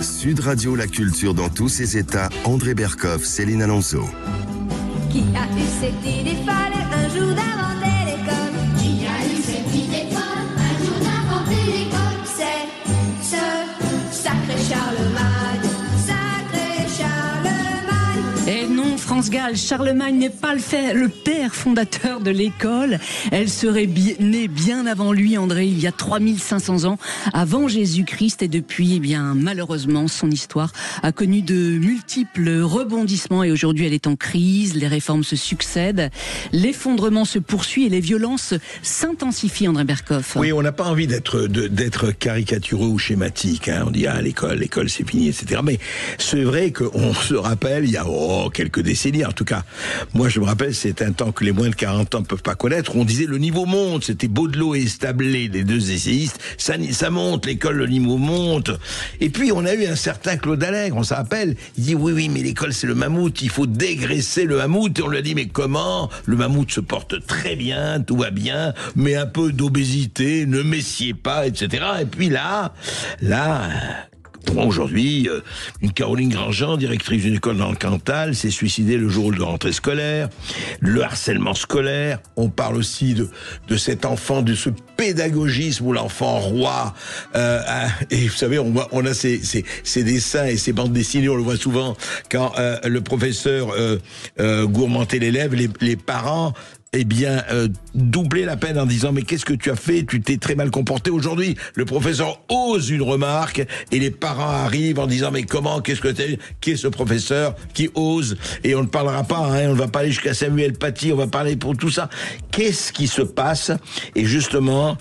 Sud Radio, la culture dans tous ses états. André Berkoff, Céline Alonso. Qui a eu cette idée folle un jour d'inventer l'école? Qui a eu cette idée folle un jour d'inventer l'école? C'est ce sacré Charlemagne, sacré Charlemagne. Et non, France Gall, Charlemagne n'est pas le père fondateur de l'école. Elle serait née bien avant lui, André, il y a 3500 ans, avant Jésus-Christ. Et depuis, eh bien, malheureusement, son histoire a connu de multiples rebondissements. Et aujourd'hui, elle est en crise. Les réformes se succèdent. L'effondrement se poursuit et les violences s'intensifient, André Berkoff. Oui, on n'a pas envie d'être caricatureux ou schématique. Hein. On dit, l'école, c'est fini, etc. Mais c'est vrai qu'on se rappelle, il y a quelques décennies, en tout cas, moi je me rappelle, c'est un temps que les moins de 40 ans ne peuvent pas connaître, on disait le niveau monte, c'était Baudelot et Establet, les deux essayistes, ça monte, l'école, le niveau monte. Et puis on a eu un certain Claude Allègre, on s'en rappelle, il dit oui, mais l'école c'est le mammouth, il faut dégraisser le mammouth. Et on lui a dit, mais comment? Le mammouth se porte très bien, tout va bien, mais un peu d'obésité, ne messiez pas, etc. Et puis là, aujourd'hui, une Caroline Grandjean, directrice d'une école dans le Cantal, s'est suicidée le jour de rentrée scolaire. Le harcèlement scolaire. On parle aussi de cet enfant, de ce pédagogisme où l'enfant roi. Et vous savez, on a ces dessins et ces bandes dessinées, on le voit souvent quand le professeur gourmantait l'élève, les parents doubler la peine en disant mais qu'est-ce que tu as fait, tu t'es très mal comporté aujourd'hui. Le professeur ose une remarque et les parents arrivent en disant mais comment, qui est ce professeur qui ose? Et on ne parlera pas, on ne va pas aller jusqu'à Samuel Paty, on va parler pour tout ça. Qu'est-ce qui se passe? Et justement,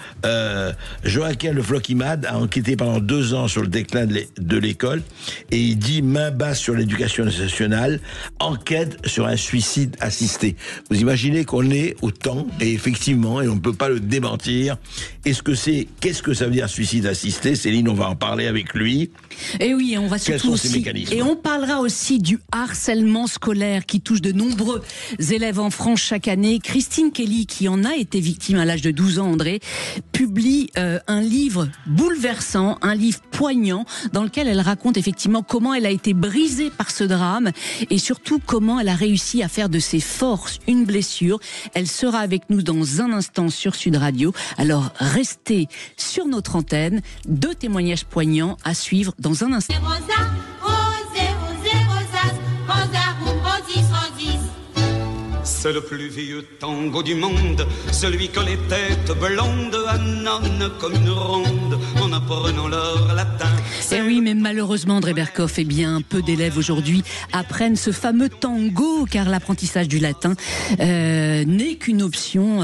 Joachim Le Floch-Imad a enquêté pendant 2 ans sur le déclin de l'école et il dit main basse sur l'éducation nationale, enquête sur un suicide assisté. Vous imaginez qu'on est au temps, et effectivement, et on ne peut pas le démentir. Qu'est-ce que ça veut dire suicide assisté? Céline, on va en parler avec lui. Et oui, on va surtout Quels sont ces mécanismes? Et on parlera aussi du harcèlement scolaire qui touche de nombreux élèves en France chaque année. Christine Kelly, qui en a été victime à l'âge de 12 ans, André, publie un livre bouleversant, un livre poignant, dans lequel elle raconte effectivement comment elle a été brisée par ce drame et surtout comment elle a réussi à faire de ses forces une blessure. Elle sera avec nous dans un instant sur Sud Radio. Alors restez sur notre antenne. 2 témoignages poignants à suivre dans un instant. Rosa, rosé, rosé, rosas, rosa, rosis, rosis. C'est le plus vieux tango du monde, celui que les têtes blondes annonnent comme une ronde en apprenant leur latin. Eh oui, mais malheureusement, André Berkoff, peu d'élèves aujourd'hui apprennent ce fameux tango, car l'apprentissage du latin n'est qu'une option.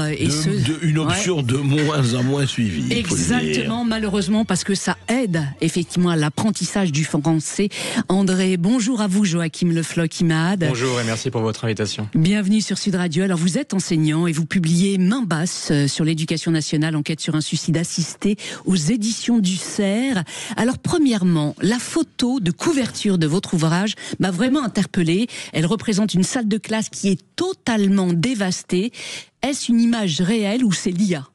Une option de moins en moins suivie. Exactement, malheureusement, parce que ça aide effectivement à l'apprentissage du français. André, bonjour à vous, Joachim Le Floch-Imad. Bonjour et merci pour votre invitation. Bienvenue sur Sud Radio. Alors vous êtes enseignant et vous publiez Main basse sur l'éducation nationale, enquête sur un suicide assisté aux éditions du Cerf. Alors premièrement, la photo de couverture de votre ouvrage m'a vraiment interpellée. Elle représente une salle de classe qui est totalement dévastée. Est-ce une image réelle ou c'est l'IA ?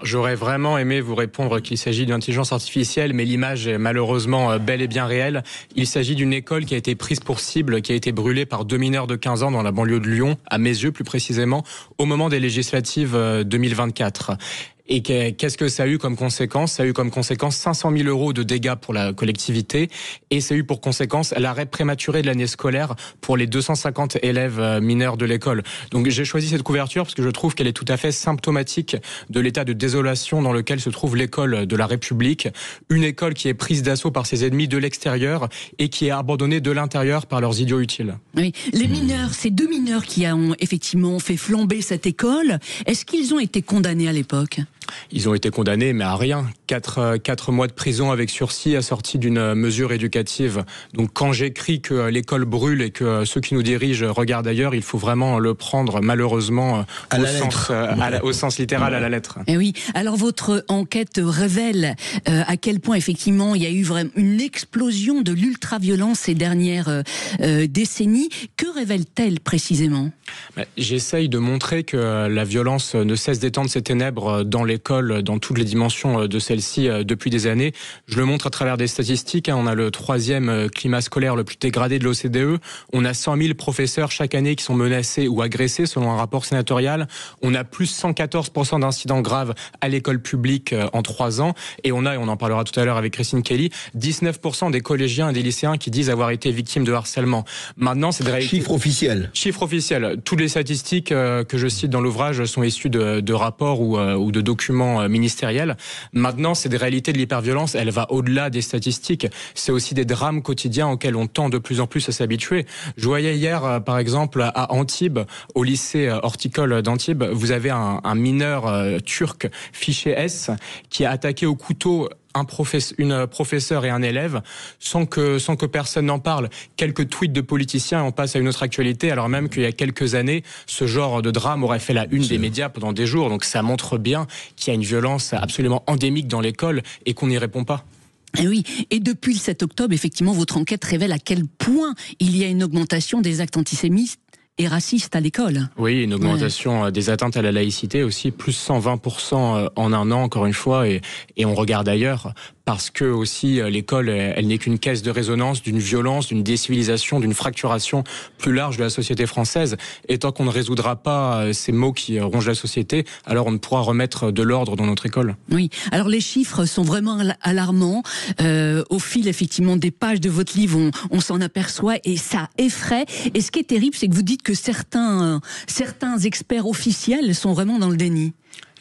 J'aurais vraiment aimé vous répondre qu'il s'agit d'une intelligence artificielle, mais l'image est malheureusement bel et bien réelle. Il s'agit d'une école qui a été prise pour cible, qui a été brûlée par 2 mineurs de 15 ans dans la banlieue de Lyon, à mes yeux plus précisément, au moment des législatives 2024. Et qu'est-ce que ça a eu comme conséquence? Ça a eu comme conséquence 500 000 € de dégâts pour la collectivité et ça a eu pour conséquence l'arrêt prématuré de l'année scolaire pour les 250 élèves mineurs de l'école. Donc j'ai choisi cette couverture parce que je trouve qu'elle est tout à fait symptomatique de l'état de désolation dans lequel se trouve l'école de la République. Une école qui est prise d'assaut par ses ennemis de l'extérieur et qui est abandonnée de l'intérieur par leurs idiots utiles. Oui, les mineurs, ces 2 mineurs qui ont effectivement fait flamber cette école, est-ce qu'ils ont été condamnés à l'époque ? Ils ont été condamnés, mais à rien. 4 mois de prison avec sursis assortis d'une mesure éducative. Donc quand j'écris que l'école brûle et que ceux qui nous dirigent regardent ailleurs, il faut vraiment le prendre malheureusement au sens littéral, à la lettre. Et oui. Alors votre enquête révèle à quel point effectivement il y a eu vraiment une explosion de l'ultraviolence ces dernières décennies. Que révèle-t-elle précisément ? J'essaye de montrer que la violence ne cesse d'étendre ses ténèbres dans l'école l'école dans toutes les dimensions de celle-ci depuis des années. Je le montre à travers des statistiques. On a le 3e climat scolaire le plus dégradé de l'OCDE. On a 100 000 professeurs chaque année qui sont menacés ou agressés selon un rapport sénatorial. On a plus 114% d'incidents graves à l'école publique en 3 ans. Et on en parlera tout à l'heure avec Christine Kelly, 19% des collégiens et des lycéens qui disent avoir été victimes de harcèlement. Maintenant, c'est des réalités... Chiffre officiel. Chiffre officiel. Toutes les statistiques que je cite dans l'ouvrage sont issues de rapports ou de documents ministériels. Maintenant, c'est des réalités de l'hyperviolence. Elle va au-delà des statistiques. C'est aussi des drames quotidiens auxquels on tend de plus en plus à s'habituer. Je voyais hier, par exemple, à Antibes, au lycée horticole d'Antibes, vous avez un mineur turc fiché S qui a attaqué au couteau une professeure et un élève sans que personne n'en parle. Quelques tweets de politiciens et on passe à une autre actualité, alors même qu'il y a quelques années, ce genre de drame aurait fait la une des médias pendant des jours. Donc ça montre bien qu'il y a une violence absolument endémique dans l'école et qu'on n'y répond pas. Et oui, et depuis le 7 octobre, effectivement, votre enquête révèle à quel point il y a une augmentation des actes antisémites et racistes à l'école. Oui, une augmentation des atteintes à la laïcité aussi, plus 120% en un an, encore une fois, et on regarde ailleurs. Parce que aussi l'école, elle n'est qu'une caisse de résonance d'une violence, d'une décivilisation, d'une fracturation plus large de la société française. Et tant qu'on ne résoudra pas ces maux qui rongent la société, alors on ne pourra remettre de l'ordre dans notre école. Oui, alors les chiffres sont vraiment alarmants. Au fil effectivement des pages de votre livre, on s'en aperçoit et ça effraie. Et ce qui est terrible, c'est que vous dites que certains experts officiels sont vraiment dans le déni.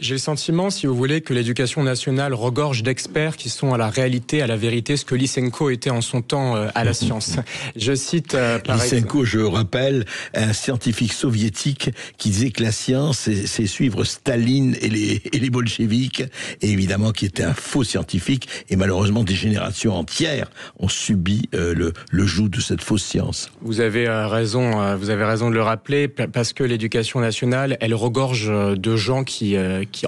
J'ai le sentiment, si vous voulez, que l'éducation nationale regorge d'experts qui sont à la réalité, à la vérité, ce que Lysenko était en son temps à la science. Je cite Lysenko, je rappelle, un scientifique soviétique qui disait que la science, c'est suivre Staline et les bolcheviks, et évidemment qui était un faux scientifique, et malheureusement des générations entières ont subi le joug de cette fausse science. Vous avez raison de le rappeler, parce que l'éducation nationale, elle regorge de gens qui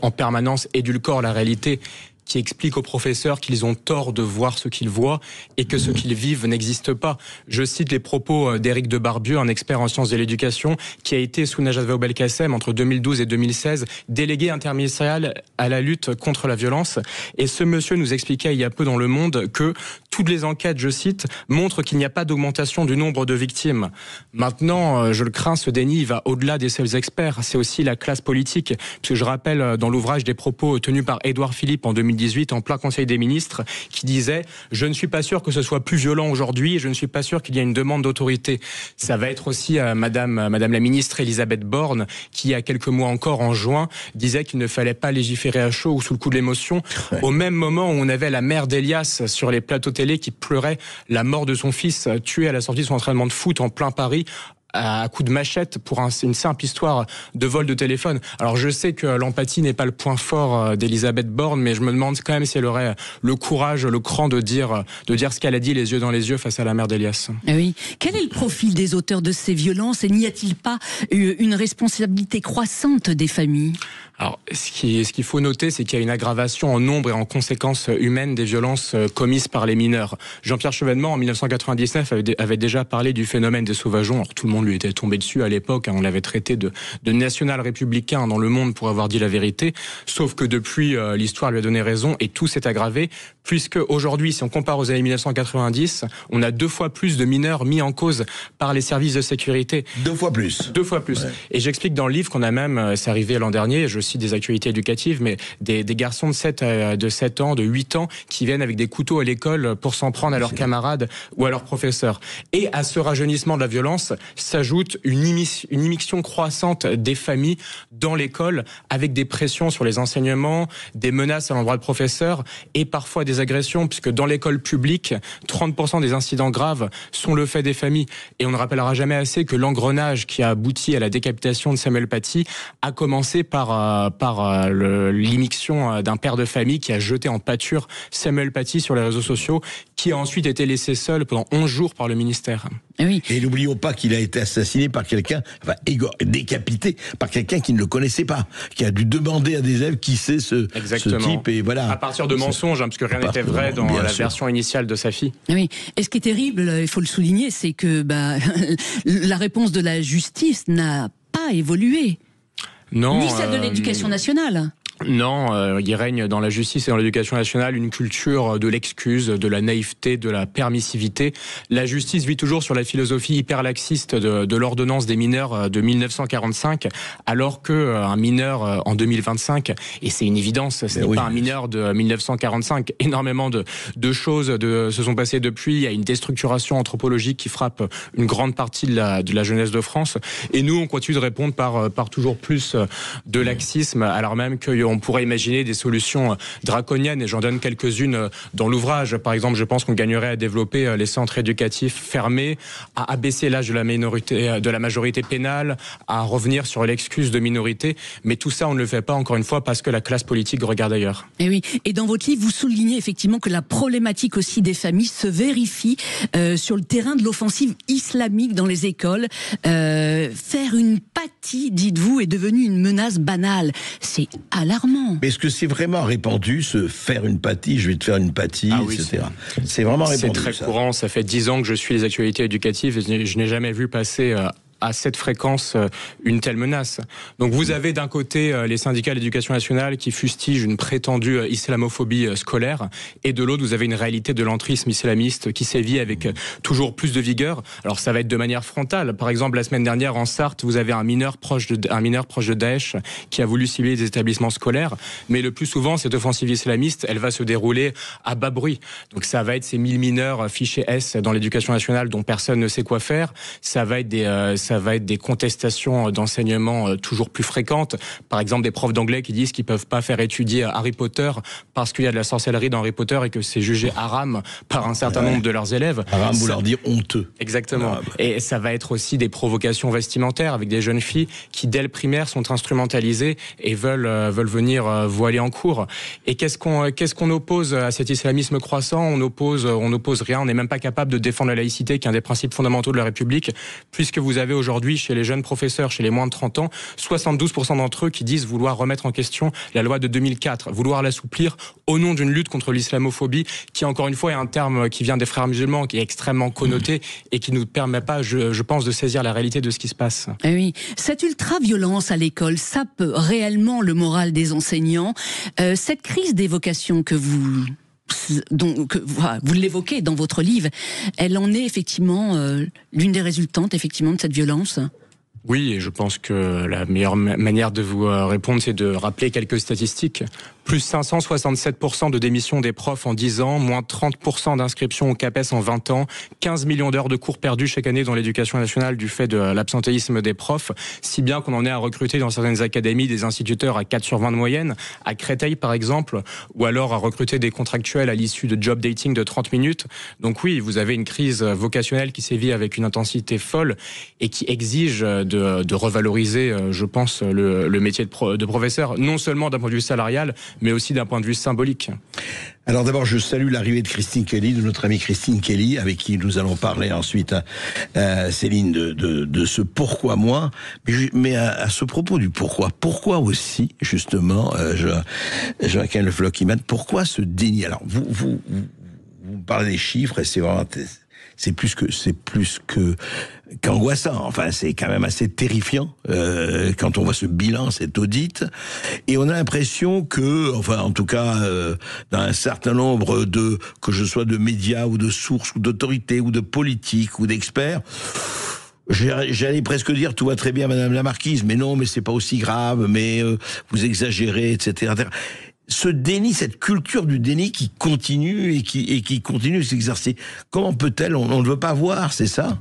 en permanence édulcorent la réalité, qui expliquent aux professeurs qu'ils ont tort de voir ce qu'ils voient et que ce qu'ils vivent n'existe pas. Je cite les propos d'Éric de Barbieux, un expert en sciences de l'éducation, qui a été sous Najat Vallaud-Belkacem entre 2012 et 2016, délégué interministériel à la lutte contre la violence. Et ce monsieur nous expliquait il y a peu dans Le Monde que toutes les enquêtes, je cite, montrent qu'il n'y a pas d'augmentation du nombre de victimes. Maintenant, je le crains, ce déni va au-delà des seuls experts. C'est aussi la classe politique. Parce que je rappelle dans l'ouvrage des propos tenus par Édouard Philippe en 2018, en plein Conseil des ministres, qui disait « Je ne suis pas sûr que ce soit plus violent aujourd'hui et je ne suis pas sûr qu'il y ait une demande d'autorité ». Ça va être aussi Madame la ministre Elisabeth Borne, qui il y a quelques mois encore, en juin, disait qu'il ne fallait pas légiférer à chaud ou sous le coup de l'émotion. Ouais. Au même moment où on avait la mère d'Elias sur les plateaux télé qui pleurait la mort de son fils tué à la sortie de son entraînement de foot en plein Paris, à coups de machette pour une simple histoire de vol de téléphone. Alors je sais que l'empathie n'est pas le point fort d'Elisabeth Borne, mais je me demande quand même si elle aurait le courage, le cran de dire ce qu'elle a dit les yeux dans les yeux face à la mère d'Elias. Oui. Quel est le profil des auteurs de ces violences et n'y a-t-il pas une responsabilité croissante des familles ? Alors, ce qu'il faut noter, c'est qu'il y a une aggravation en nombre et en conséquences humaines des violences commises par les mineurs. Jean-Pierre Chevènement, en 1999, avait déjà parlé du phénomène des sauvageons. Alors, tout le monde lui était tombé dessus à l'époque. On l'avait traité de national-républicain dans Le Monde pour avoir dit la vérité. Sauf que depuis, l'histoire lui a donné raison et tout s'est aggravé. Puisque aujourd'hui, si on compare aux années 1990, on a 2 fois plus de mineurs mis en cause par les services de sécurité. 2 fois plus. 2 fois plus. Ouais. Et j'explique dans le livre qu'on a même, c'est arrivé l'an dernier, je cite des actualités éducatives, mais des garçons de 7 ans, de 8 ans, qui viennent avec des couteaux à l'école pour s'en prendre à leurs camarades ou à leurs professeurs. Et à ce rajeunissement de la violence s'ajoute une immixtion croissante des familles dans l'école, avec des pressions sur les enseignements, des menaces à l'endroit de professeurs et parfois des agressions, puisque dans l'école publique, 30% des incidents graves sont le fait des familles. Et on ne rappellera jamais assez que l'engrenage qui a abouti à la décapitation de Samuel Paty a commencé par l'immixtion d'un père de famille qui a jeté en pâture Samuel Paty sur les réseaux sociaux, qui a ensuite été laissé seul pendant 11 jours par le ministère. Oui. Et n'oublions pas qu'il a été assassiné par quelqu'un, décapité par quelqu'un qui ne le connaissait pas, qui a dû demander à des élèves qui c'est ce type, et voilà. À partir de mensonges, parce que rien n'était vrai dans la version initiale de sa fille. Oui. Et ce qui est terrible, il faut le souligner, c'est que la réponse de la justice n'a pas évolué. Non, ni celle de l'éducation nationale. Non, il règne dans la justice et dans l'éducation nationale une culture de l'excuse, de la naïveté, de la permissivité. La justice vit toujours sur la philosophie hyper laxiste de l'ordonnance des mineurs de 1945, alors qu'un mineur en 2025, et c'est une évidence, ce n'est pas un mineur de 1945, énormément de choses se sont passées depuis. Il y a une déstructuration anthropologique qui frappe une grande partie de la jeunesse de France, et nous on continue de répondre par toujours plus de laxisme, alors même qu'on pourrait imaginer des solutions draconiennes, et j'en donne quelques-unes dans l'ouvrage. Par exemple, je pense qu'on gagnerait à développer les centres éducatifs fermés, à abaisser l'âge de la majorité pénale, à revenir sur l'excuse de minorité, mais tout ça on ne le fait pas, encore une fois, parce que la classe politique regarde ailleurs. Et oui, et dans votre livre, vous soulignez effectivement que la problématique aussi des familles se vérifie sur le terrain de l'offensive islamique dans les écoles. Faire une pâtie, dites-vous, est devenu une menace banale. C'est alarmant. Mais est-ce que c'est vraiment répandu, se faire une pâtie, je vais te faire une pâtie, etc. C'est vraiment répandu. C'est très courant, ça fait 10 ans que je suis les actualités éducatives et je n'ai jamais vu passer à cette fréquence une telle menace. Donc vous avez d'un côté les syndicats de l'éducation nationale qui fustigent une prétendue islamophobie scolaire, et de l'autre vous avez une réalité de l'entrisme islamiste qui sévit avec toujours plus de vigueur. Alors ça va être de manière frontale. Par exemple, la semaine dernière en Sarthe, vous avez un mineur proche de Daesh qui a voulu cibler des établissements scolaires, mais le plus souvent cette offensive islamiste, elle va se dérouler à bas bruit. Donc ça va être ces 1000 mineurs fichés S dans l'éducation nationale dont personne ne sait quoi faire. Ça va être des contestations d'enseignement toujours plus fréquentes. Par exemple, des profs d'anglais qui disent qu'ils ne peuvent pas faire étudier Harry Potter parce qu'il y a de la sorcellerie dans Harry Potter et que c'est jugé haram par un certain nombre de leurs élèves. Haram, vous leur dire honteux. Exactement. Et ça va être aussi des provocations vestimentaires avec des jeunes filles qui, dès le primaire, sont instrumentalisées et veulent venir voiler en cours. Et qu'est-ce qu'on oppose à cet islamisme croissant ? On oppose rien. On n'est même pas capable de défendre la laïcité, qui est un des principes fondamentaux de la République, puisque vous avez aujourd'hui, chez les jeunes professeurs, chez les moins de 30 ans, 72% d'entre eux qui disent vouloir remettre en question la loi de 2004, vouloir l'assouplir au nom d'une lutte contre l'islamophobie, qui encore une fois est un terme qui vient des frères musulmans, qui est extrêmement connoté et qui ne nous permet pas, je pense, de saisir la réalité de ce qui se passe. Eh oui, cette ultra-violence à l'école sape réellement le moral des enseignants. Cette crise des vocations que vous l'évoquez dans votre livre, elle en est effectivement l'une des résultantes effectivement de cette violence. Oui, et je pense que la meilleure manière de vous répondre, c'est de rappeler quelques statistiques. Plus 567% de démissions des profs en 10 ans, moins 30% d'inscriptions au CAPES en 20 ans, 15 millions d'heures de cours perdues chaque année dans l'éducation nationale du fait de l'absentéisme des profs, si bien qu'on en est à recruter dans certaines académies des instituteurs à 4 sur 20 de moyenne, à Créteil par exemple, ou alors à recruter des contractuels à l'issue de job dating de 30 minutes. Donc oui, vous avez une crise vocationnelle qui sévit avec une intensité folle et qui exige de revaloriser, je pense, le métier de professeur, non seulement d'un point de vue salarial, mais aussi d'un point de vue symbolique. Alors d'abord, je salue l'arrivée de Christine Kelly, de notre amie Christine Kelly, avec qui nous allons parler ensuite, Céline, de ce pourquoi moi. Mais à ce propos du pourquoi aussi, justement, Joachim Le Floch-Iman, pourquoi ce déni? Alors, vous parlez des chiffres, et c'est vraiment... C'est plus qu'angoissant. Enfin, c'est quand même assez terrifiant quand on voit ce bilan, cet audit. Et on a l'impression que, enfin, en tout cas, dans un certain nombre que ce soit de médias ou de sources ou d'autorités ou de politiques ou d'experts, j'allais presque dire tout va très bien, Madame la Marquise, mais non, mais c'est pas aussi grave, mais vous exagérez, etc. Ce déni, cette culture du déni qui continue et qui continue de s'exercer. Comment peut-elle, on ne veut pas voir, c'est ça?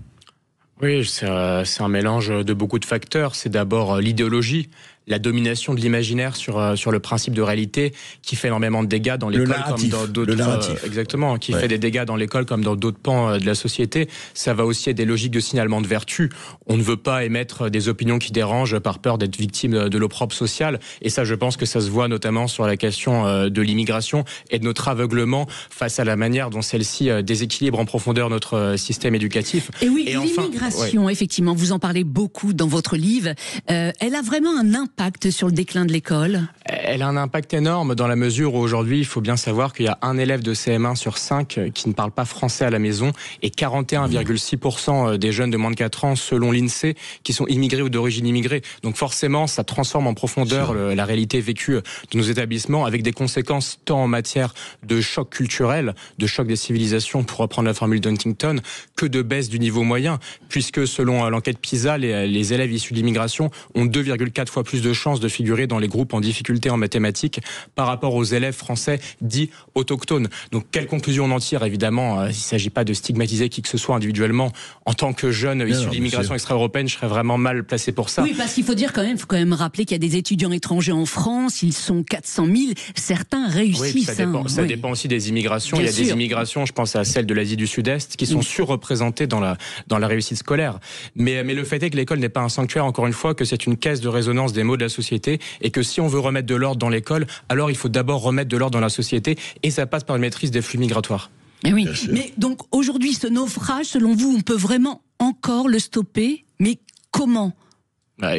Oui, c'est un mélange de beaucoup de facteurs. C'est d'abord l'idéologie, la domination de l'imaginaire sur le principe de réalité qui fait énormément de dégâts dans l'école comme dans d'autres. Le narratif. Exactement, qui fait des dégâts dans l'école comme dans d'autres pans de la société. Ça va aussi être des logiques de signalement de vertu. On ne veut pas émettre des opinions qui dérangent par peur d'être victime de l'opprobre social. Et ça, je pense que ça se voit notamment sur la question de l'immigration et de notre aveuglement face à la manière dont celle-ci déséquilibre en profondeur notre système éducatif. Et oui, l'immigration, effectivement, vous en parlez beaucoup dans votre livre. Elle a vraiment un impact impact sur le déclin de l'école ? Elle a un impact énorme dans la mesure où aujourd'hui, il faut bien savoir qu'il y a un élève de CM1 sur 5 qui ne parle pas français à la maison et 41,6% des jeunes de moins de 4 ans, selon l'INSEE, qui sont immigrés ou d'origine immigrée. Donc forcément, ça transforme en profondeur la réalité vécue de nos établissements avec des conséquences tant en matière de choc culturel, de choc des civilisations, pour reprendre la formule d'Huntington, que de baisse du niveau moyen, puisque selon l'enquête PISA, les élèves issus de l'immigration ont 2,4 fois plus de chances de figurer dans les groupes en difficulté en mathématiques par rapport aux élèves français dits autochtones. Donc quelle conclusion on en tire ? Évidemment, il ne s'agit pas de stigmatiser qui que ce soit individuellement. En tant que jeune issu de l'immigration extra-européenne, je serais vraiment mal placé pour ça. Oui, parce qu'il faut dire faut quand même rappeler qu'il y a des étudiants étrangers en France, ils sont 400 000, certains réussissent. Oui, ça dépend aussi des immigrations. Bien sûr. Des immigrations, je pense à celles de l'Asie du Sud-Est, qui sont surreprésentées dans la réussite scolaire. Mais le fait est que l'école n'est pas un sanctuaire, encore une fois, que c'est une caisse de résonance des maux de la société, et que si on veut remettre de l'ordre dans l'école, alors il faut d'abord remettre de l'ordre dans la société, et ça passe par une maîtrise des flux migratoires. Et oui, mais donc aujourd'hui, ce naufrage, selon vous, on peut vraiment encore le stopper, mais comment ?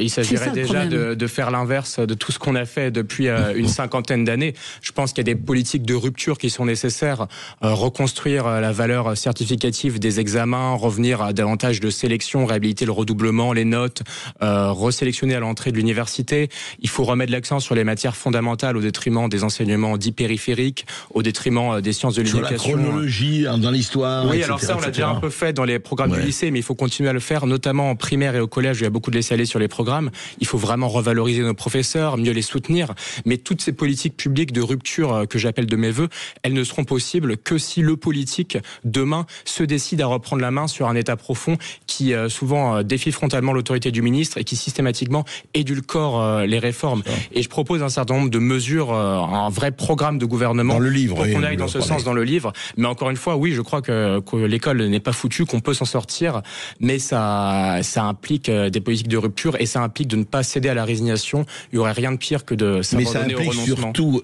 Il s'agirait déjà de faire l'inverse de tout ce qu'on a fait depuis une cinquantaine d'années. Je pense qu'il y a des politiques de rupture qui sont nécessaires. Reconstruire la valeur certificative des examens, revenir à davantage de sélection, réhabiliter le redoublement, les notes, resélectionner à l'entrée de l'université. Il faut remettre l'accent sur les matières fondamentales au détriment des enseignements dits périphériques, au détriment des sciences de l'éducation. Sur la chronologie, dans l'histoire, oui, etc., alors ça, on l'a déjà un peu fait dans les programmes du lycée, mais il faut continuer à le faire, notamment en primaire et au collège. Il y a beaucoup de laisser-aller sur les programmes. Il faut vraiment revaloriser nos professeurs, mieux les soutenir. Mais toutes ces politiques publiques de rupture que j'appelle de mes voeux, elles ne seront possibles que si le politique, demain, se décide à reprendre la main sur un État profond qui souvent défie frontalement l'autorité du ministre et qui systématiquement édulcore les réformes. Et je propose un certain nombre de mesures, un vrai programme de gouvernement dans le livre, pour qu'on aille dans ce sens dans le livre. Mais encore une fois, oui, je crois que l'école n'est pas foutue, qu'on peut s'en sortir, mais ça implique des politiques de rupture et ça implique de ne pas céder à la résignation. Il n'y aurait rien de pire que de s'abandonner au renoncement. Mais ça implique surtout,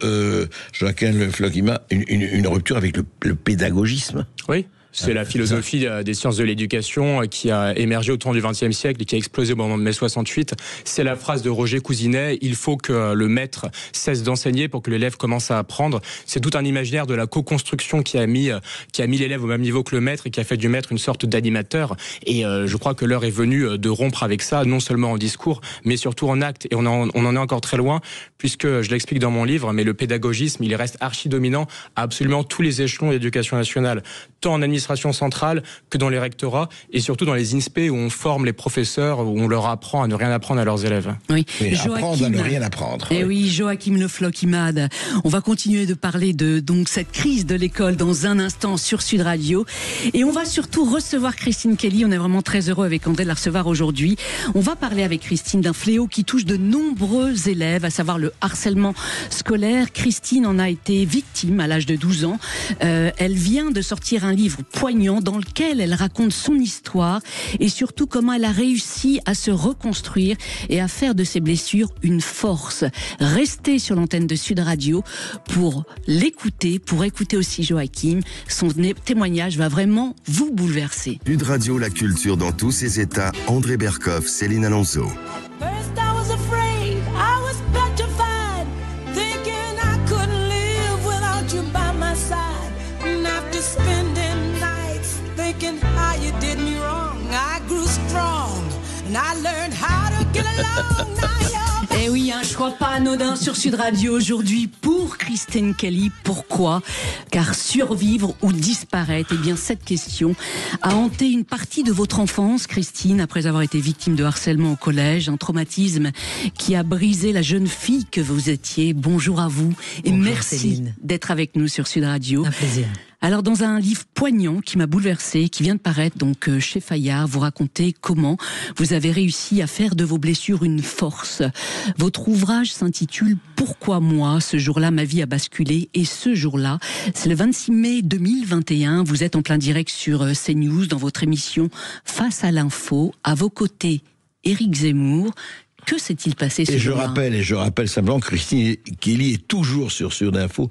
Joachim Floquima, une rupture avec le pédagogisme. Oui. C'est la philosophie des sciences de l'éducation qui a émergé au tournant du XXe siècle et qui a explosé au moment de mai 68. C'est la phrase de Roger Cousinet, il faut que le maître cesse d'enseigner pour que l'élève commence à apprendre. C'est tout un imaginaire de la co-construction qui a mis l'élève au même niveau que le maître et qui a fait du maître une sorte d'animateur. Et je crois que l'heure est venue de rompre avec ça, non seulement en discours, mais surtout en acte. Et on en est encore très loin, puisque je l'explique dans mon livre, mais le pédagogisme, il reste archi-dominant à absolument tous les échelons de l'éducation nationale, tant en administration centrale que dans les rectorats et surtout dans les INSPE où on forme les professeurs, où on leur apprend à ne rien apprendre à leurs élèves. Oui, apprendre à ne rien apprendre. Et oui, Joachim Le Floch-Imad. On va continuer de parler de cette crise de l'école dans un instant sur Sud Radio. Et on va surtout recevoir Christine Kelly. On est vraiment très heureux avec André de la recevoir aujourd'hui. On va parler avec Christine d'un fléau qui touche de nombreux élèves, à savoir le harcèlement scolaire. Christine en a été victime à l'âge de 12 ans. Elle vient de sortir un livre poignant dans lequel elle raconte son histoire et surtout comment elle a réussi à se reconstruire et à faire de ses blessures une force. Restez sur l'antenne de Sud Radio pour l'écouter, pour écouter aussi Joachim. Son témoignage va vraiment vous bouleverser. Sud Radio, la culture dans tous ses états. André Berkoff, Céline Alonso. Eh oui, un choix pas anodin sur Sud Radio aujourd'hui pour Christine Kelly. Pourquoi ? Car survivre ou disparaître, eh bien cette question a hanté une partie de votre enfance, Christine, après avoir été victime de harcèlement au collège, un traumatisme qui a brisé la jeune fille que vous étiez. Bonjour à vous et bonjour, merci Céline d'être avec nous sur Sud Radio. Un plaisir. Alors, dans un livre poignant qui m'a bouleversée, qui vient de paraître donc chez Fayard, vous racontez comment vous avez réussi à faire de vos blessures une force. Votre ouvrage s'intitule « Pourquoi moi ? Ce jour-là, ma vie a basculé » et ce jour-là, c'est le 26 mai 2021. Vous êtes en plein direct sur CNews dans votre émission « Face à l'info ». À vos côtés, Éric Zemmour. Que s'est-il passé ce jour-là ? Je rappelle simplement que Christine Kelly est toujours sur Sud Info,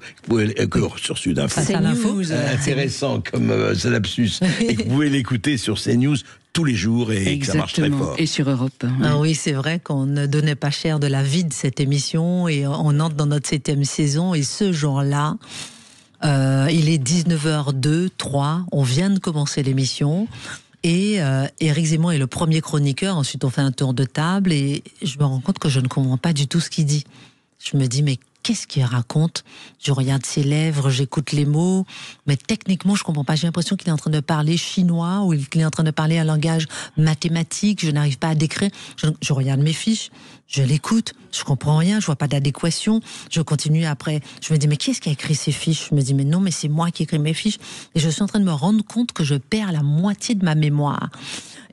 sur Sud Info. C'est intéressant comme lapsus, et que vous pouvez l'écouter sur CNews tous les jours et que ça marche très fort. Et sur Europe. Ah oui, c'est vrai qu'on ne donnait pas cher de la vie de cette émission et on entre dans notre 7e saison et ce jour-là, il est 19h02, 3, on vient de commencer l'émission et Éric Zemmour est le premier chroniqueur, ensuite on fait un tour de table et je me rends compte que je ne comprends pas du tout ce qu'il dit. Je me dis mais qu'est-ce qu'il raconte? Je regarde ses lèvres, j'écoute les mots, mais techniquement, je comprends pas. J'ai l'impression qu'il est en train de parler chinois ou qu'il est en train de parler un langage mathématique. Je n'arrive pas à décrire. Je regarde mes fiches, je l'écoute, je comprends rien, je vois pas d'adéquation. Je continue après. Je me dis, mais qui est-ce qui a écrit ces fiches? Je me dis, mais non, mais c'est moi qui ai écrit mes fiches. Et je suis en train de me rendre compte que je perds la moitié de ma mémoire.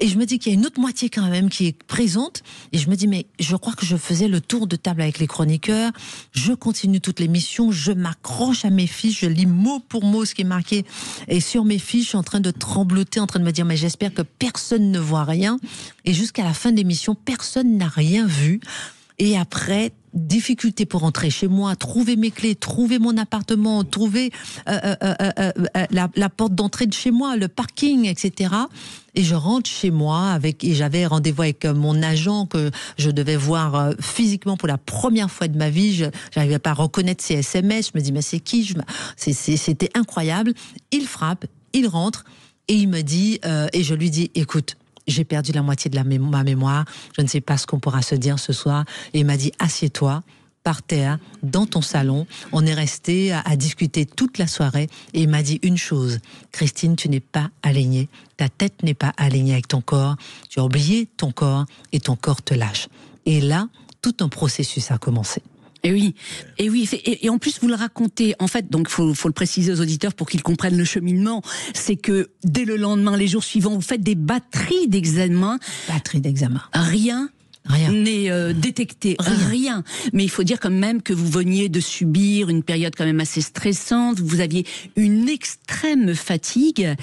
Et je me dis qu'il y a une autre moitié quand même qui est présente. Et je me dis, mais je crois que je faisais le tour de table avec les chroniqueurs. Je continue toute l'émission, je m'accroche à mes fiches, je lis mot pour mot ce qui est marqué. Et sur mes fiches, je suis en train de trembloter, en train de me dire, mais j'espère que personne ne voit rien. Et jusqu'à la fin de l'émission, personne n'a rien vu. Et après, difficulté pour rentrer chez moi, trouver mes clés, trouver mon appartement, trouver la porte d'entrée de chez moi, le parking, etc. Et je rentre chez moi et j'avais rendez-vous avec mon agent que je devais voir physiquement pour la première fois de ma vie. Je n'arrivais pas à reconnaître ses SMS. Je me dis, mais c'est qui? C'était incroyable. Il frappe, il rentre et il me dit, et je lui dis, écoute, j'ai perdu la moitié de ma mémoire, je ne sais pas ce qu'on pourra se dire ce soir. Et il m'a dit, assieds-toi, par terre, dans ton salon. On est resté à discuter toute la soirée. Et il m'a dit une chose, Christine, tu n'es pas alignée, ta tête n'est pas alignée avec ton corps, tu as oublié ton corps et ton corps te lâche. Et là, tout un processus a commencé. Et oui, et en plus vous le racontez, en fait, donc faut le préciser aux auditeurs pour qu'ils comprennent le cheminement, c'est que dès le lendemain, les jours suivants, vous faites des batteries d'examens. Rien n'est détecté, rien. Mais il faut dire quand même que vous veniez de subir une période quand même assez stressante, vous aviez une extrême fatigue,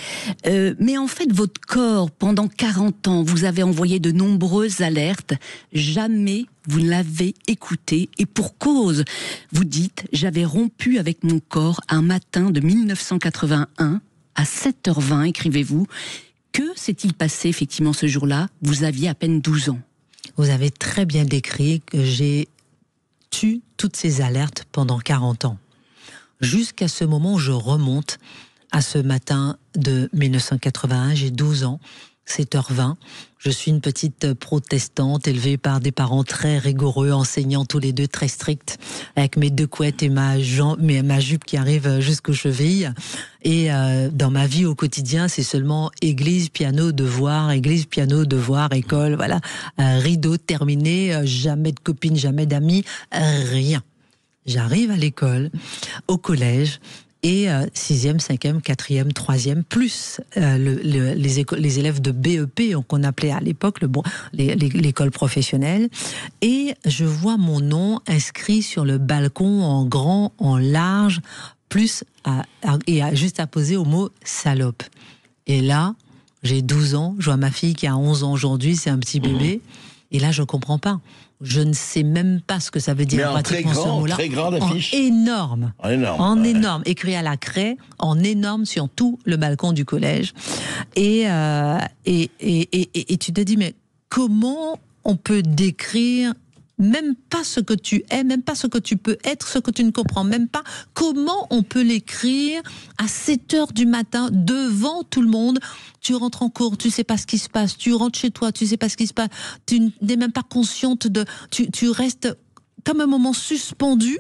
mais en fait votre corps, pendant 40 ans, vous avez envoyé de nombreuses alertes, jamais vous l'avez écouté, et pour cause. Vous dites, j'avais rompu avec mon corps un matin de 1981, à 7h20, écrivez-vous. Que s'est-il passé effectivement ce jour-là? Vous aviez à peine 12 ans. Vous avez très bien décrit que j'ai tu toutes ces alertes pendant 40 ans. Jusqu'à ce moment où je remonte à ce matin de 1981, j'ai 12 ans, 7h20. Je suis une petite protestante élevée par des parents très rigoureux, enseignants tous les deux très stricts, avec mes 2 couettes et ma jupe qui arrive jusqu'aux chevilles. Et dans ma vie au quotidien, c'est seulement église, piano, devoir, école, voilà. Rideau terminé, jamais de copines, jamais d'amis, rien. J'arrive à l'école, au collège, et 6e, 5e, 4e, 3e, plus les élèves de BEP, qu'on appelait à l'époque l'école professionnelle. Et je vois mon nom inscrit sur le balcon en grand, en large, plus juste apposé au mot salope. Et là, j'ai 12 ans, je vois ma fille qui a 11 ans aujourd'hui, c'est un petit bébé. Et là, je comprends pas. Je ne sais même pas ce que ça veut dire pratiquement ce mot-là. Très grande affiche. En énorme, écrit à la craie, en énorme sur tout le balcon du collège. Et tu te dis, mais comment on peut décrire même pas ce que tu es, même pas ce que tu peux être, ce que tu ne comprends même pas. Comment on peut l'écrire à 7h du matin devant tout le monde? Tu rentres en cours, tu sais pas ce qui se passe. Tu rentres chez toi, tu sais pas ce qui se passe. Tu n'es même pas consciente de... Tu restes comme un moment suspendu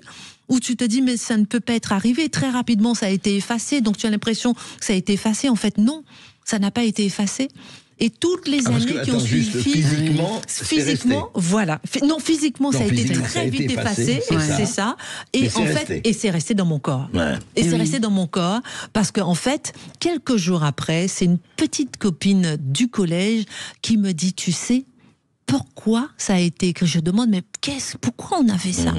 où tu te dis mais ça ne peut pas être arrivé. Très rapidement, ça a été effacé. Donc tu as l'impression que ça a été effacé. En fait, non, ça n'a pas été effacé. Et toutes les années qui ont suivi, physiquement, voilà. Non, physiquement, ça a été très vite effacé, c'est ça. Et en fait, et c'est resté dans mon corps. Ouais. Et c'est resté dans mon corps parce que en fait, quelques jours après, c'est une petite copine du collège qui me dit, tu sais, pourquoi ça a été écrit? Je demande, mais pourquoi on a fait ça?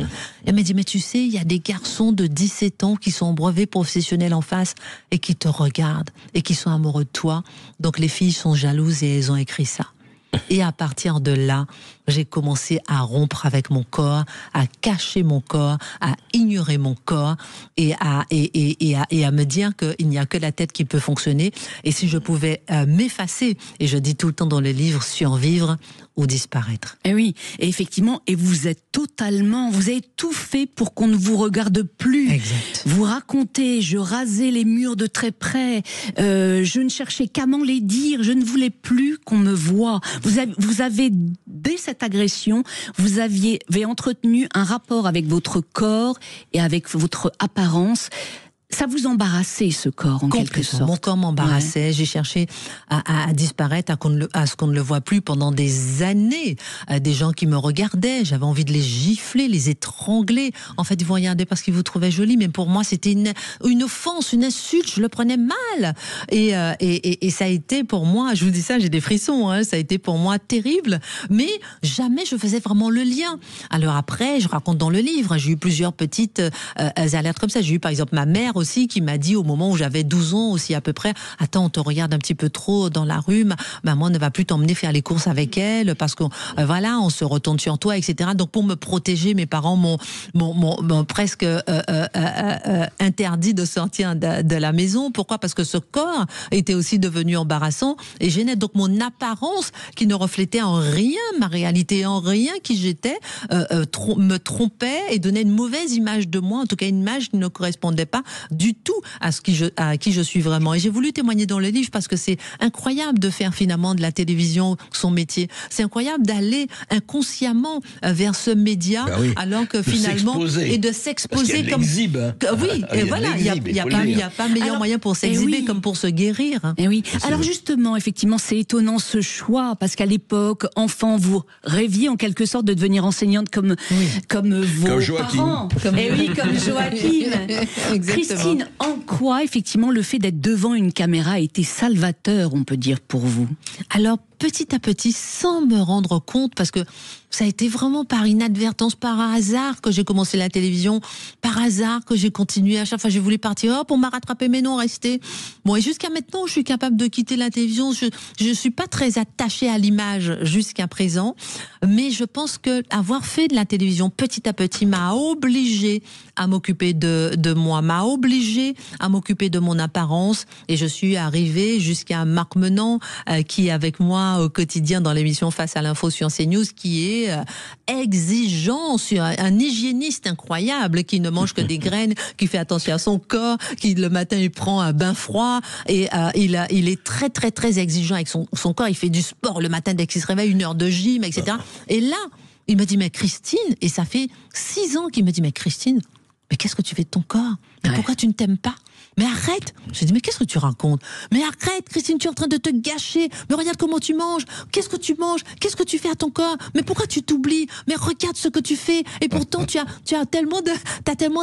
Elle m'a dit, mais tu sais, il y a des garçons de 17 ans qui sont en brevet professionnel en face et qui te regardent et qui sont amoureux de toi. Donc les filles sont jalouses et elles ont écrit ça. Et à partir de là, j'ai commencé à rompre avec mon corps, à cacher mon corps, à ignorer mon corps et à me dire qu'il n'y a que la tête qui peut fonctionner. Et si je pouvais m'effacer, et je dis tout le temps dans le livre, survivre ou disparaître. Et oui, et effectivement, et vous avez tout fait pour qu'on ne vous regarde plus. Exact. Vous racontez, je rasais les murs de très près, je ne cherchais qu'à m'en les dire, je ne voulais plus qu'on me voie. Vous avez, dès cette agression, vous avez entretenu un rapport avec votre corps et avec votre apparence. Ça vous embarrassait, ce corps, en quelque sorte. Mon corps m'embarrassait. Ouais. J'ai cherché à disparaître, à ce qu'on ne le voit plus pendant des années. Des gens qui me regardaient, j'avais envie de les gifler, les étrangler. En fait, ils vous regardaient parce qu'ils vous trouvaient jolie, mais pour moi, c'était une offense, une insulte. Je le prenais mal. Et ça a été pour moi, je vous dis ça, j'ai des frissons, hein, ça a été pour moi terrible. Mais jamais je faisais vraiment le lien. Alors après, je raconte dans le livre, j'ai eu plusieurs petites alertes comme ça. J'ai eu par exemple ma mère aussi qui m'a dit au moment où j'avais 12 ans aussi à peu près, attends, on te regarde un petit peu trop dans la rue, maman ne va plus t'emmener faire les courses avec elle parce qu'on voilà, on se retourne sur toi, etc. Donc pour me protéger, mes parents m'ont presque interdit de sortir de la maison. Pourquoi? Parce que ce corps était aussi devenu embarrassant et gênait. Donc mon apparence qui ne reflétait en rien ma réalité, en rien qui j'étais, me trompait et donnait une mauvaise image de moi, en tout cas une image qui ne correspondait pas du tout à qui je suis vraiment. Et j'ai voulu témoigner dans le livre parce que c'est incroyable de faire finalement de la télévision son métier. C'est incroyable d'aller inconsciemment vers ce média, alors que finalement et de s'exposer comme oui, et voilà, il y a pas meilleur moyen pour s'exhiber comme pour se guérir. Et oui. Alors justement, effectivement, c'est étonnant ce choix parce qu'à l'époque, enfant, vous rêviez en quelque sorte de devenir enseignante comme vos parents. Et oui, comme Joachim. Christine, en quoi, effectivement, le fait d'être devant une caméra a été salvateur, on peut dire, pour vous? Alors, petit à petit, sans me rendre compte, parce que ça a été vraiment par inadvertance, par hasard que j'ai commencé la télévision, par hasard que j'ai continué. À chaque fois, j'ai voulu partir, on m'a rattrapé, mais non, rester. Bon, et jusqu'à maintenant, je suis capable de quitter la télévision. Je suis pas très attachée à l'image jusqu'à présent, mais je pense que avoir fait de la télévision petit à petit m'a obligée à m'occuper de moi, m'a obligée à m'occuper de mon apparence, et je suis arrivée jusqu'à Marc Menant, qui est avec moi au quotidien dans l'émission Face à l'info sur CNews, qui est exigeant, un hygiéniste incroyable, qui ne mange que des graines, qui fait attention à son corps, qui le matin il prend un bain froid, et il est très très très exigeant avec son corps. Il fait du sport le matin dès qu'il se réveille, 1 heure de gym, etc. Et là, il me dit, mais Christine, et ça fait 6 ans qu'il me dit, mais Christine, mais qu'est-ce que tu fais de ton corps? Mais pourquoi tu ne t'aimes pas? Mais arrête! J'ai dit, mais qu'est-ce que tu racontes? Mais arrête, Christine, tu es en train de te gâcher. Mais regarde comment tu manges. Qu'est-ce que tu manges? Qu'est-ce que tu fais à ton corps? Mais pourquoi tu t'oublies? Mais regarde ce que tu fais. Et pourtant, tu as tellement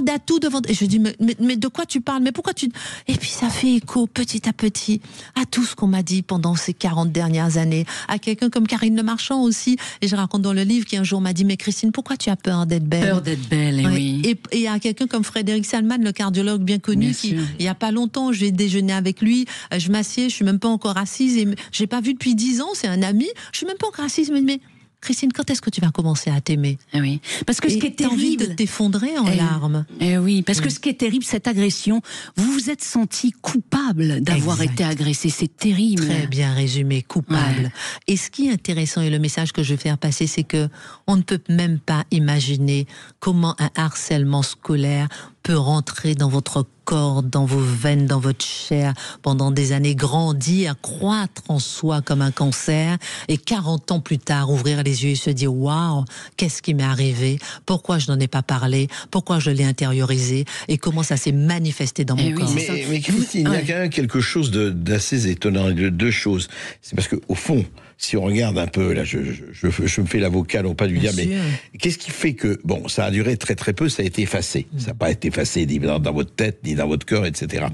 d'atouts devant. Et je dis, mais de quoi tu parles? Mais pourquoi tu... Et puis ça fait écho petit à petit à tout ce qu'on m'a dit pendant ces 40 dernières années. À quelqu'un comme Karine Le Marchand aussi. Et je raconte dans le livre qui un jour m'a dit, mais Christine, pourquoi tu as peur d'être belle? Peur d'être belle, oui. Et à quelqu'un comme Frédéric Salman, le cardiologue bien connu, il y a pas longtemps, je vais déjeuner avec lui, je m'assieds, je suis même pas encore assise, et j'ai pas vu depuis 10 ans, c'est un ami, je suis même pas encore assise, mais Christine, quand est-ce que tu vas commencer à t'aimer? Oui, parce que ce qui est terrible, envie de t'effondrer en larmes. Oui, parce que ce qui est terrible, cette agression, vous vous êtes senti coupable d'avoir été agressé, c'est terrible. Très bien résumé, coupable. Ouais. Et ce qui est intéressant, et le message que je veux faire passer, c'est que on ne peut même pas imaginer comment un harcèlement scolaire peut rentrer dans votre corps, dans vos veines, dans votre chair, pendant des années, grandir, croître en soi comme un cancer, et 40 ans plus tard, ouvrir les yeux et se dire « Waouh, qu'est-ce qui m'est arrivé? Pourquoi je n'en ai pas parlé? Pourquoi je l'ai intériorisé? Et comment ça s'est manifesté dans mon corps ?» Mais Christine, il y a quand même quelque chose d'assez étonnant, de 2 choses. C'est parce qu'au fond, si on regarde un peu, là, je me fais l'avocat, non pas du diable, mais qu'est-ce qui fait que, bon, ça a duré très très peu, ça a été effacé. Ça n'a pas été effacé ni dans votre tête, ni dans votre cœur, etc.